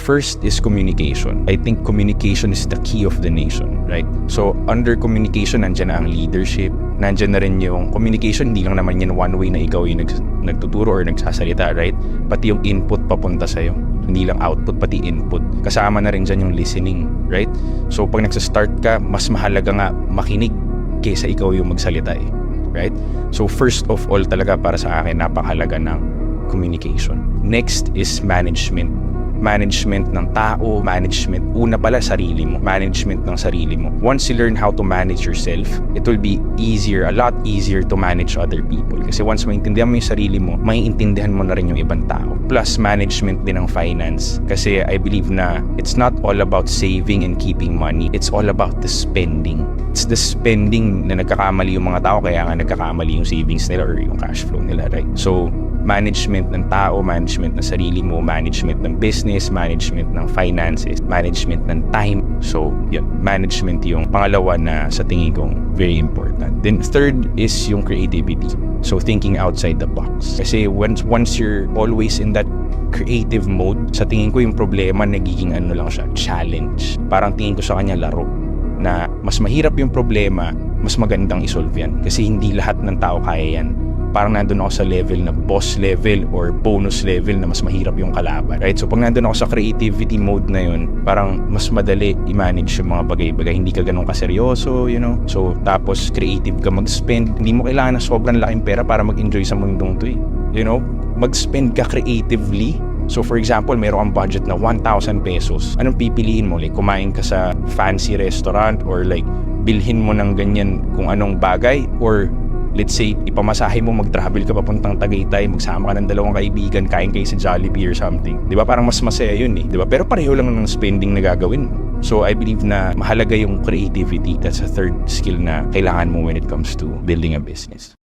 first is communication. I think communication is the key of the nation, right? So, under communication, nandyan na ang leadership, nandyan na rin yung communication, hindi lang naman yan one way na ikaw yung nagtuturo or nagsasalita, right? Pati yung input papunta sa'yo. Hindi lang output, pati input. Kasama na rin dyan yung listening, right? So, pag nagsa-start ka, mas mahalaga nga makinig kaysa ikaw yung magsalita eh, right? So, first of all talaga para sa akin, napakahalaga ng communication. Next is management. Management ng tao, management, una pala sarili mo, management ng sarili mo. Once you learn how to manage yourself, it will be easier, a lot easier to manage other people. Kasi once maintindihan mo yung sarili mo, maiintindihan mo na rin yung ibang tao. Plus, management din ng finance. Kasi I believe na it's not all about saving and keeping money. It's all about the spending. It's the spending na nagkakamali yung mga tao, kaya nga nagkakamali yung savings nila or yung cash flow nila, right? So, management ng tao, management ng sarili mo, management ng business, management ng finances, management ng time. So, yun, management yung pangalawa na sa tingin kong very important. Then, third is yung creativity. So, thinking outside the box. Kasi once you're always in that creative mode, sa tingin ko yung problema nagiging ano lang siya, challenge. Parang tingin ko sa kanya laro. Na mas mahirap yung problema, mas magandang isolve yan. Kasi hindi lahat ng tao kaya yan. Parang nandun ako sa level na boss level or bonus level na mas mahirap yung kalaban, right? So pag nandun ako sa creativity mode na yun, parang mas madali i-manage yung mga bagay-bagay. Hindi ka ganun kaseryoso, you know? So tapos creative ka mag-spend. Hindi mo kailangan na sobrang laking pera para mag-enjoy sa mundong to eh. You know? Mag-spend ka creatively. So for example, meron kang budget na 1,000 pesos. Anong pipiliin mo? Like kumain ka sa fancy restaurant or like bilhin mo ng ganyan kung anong bagay, or let's say, ipamasahe mo, mag-travel ka papuntang Tagaytay, magsama ka ng dalawang kaibigan, kain kayo sa Jollibee or something. Di ba? Parang mas masaya yun eh. Di ba? Pero pareho lang ng spending na gagawin mo. So I believe na mahalaga yung creativity. That's a third skill na kailangan mo when it comes to building a business.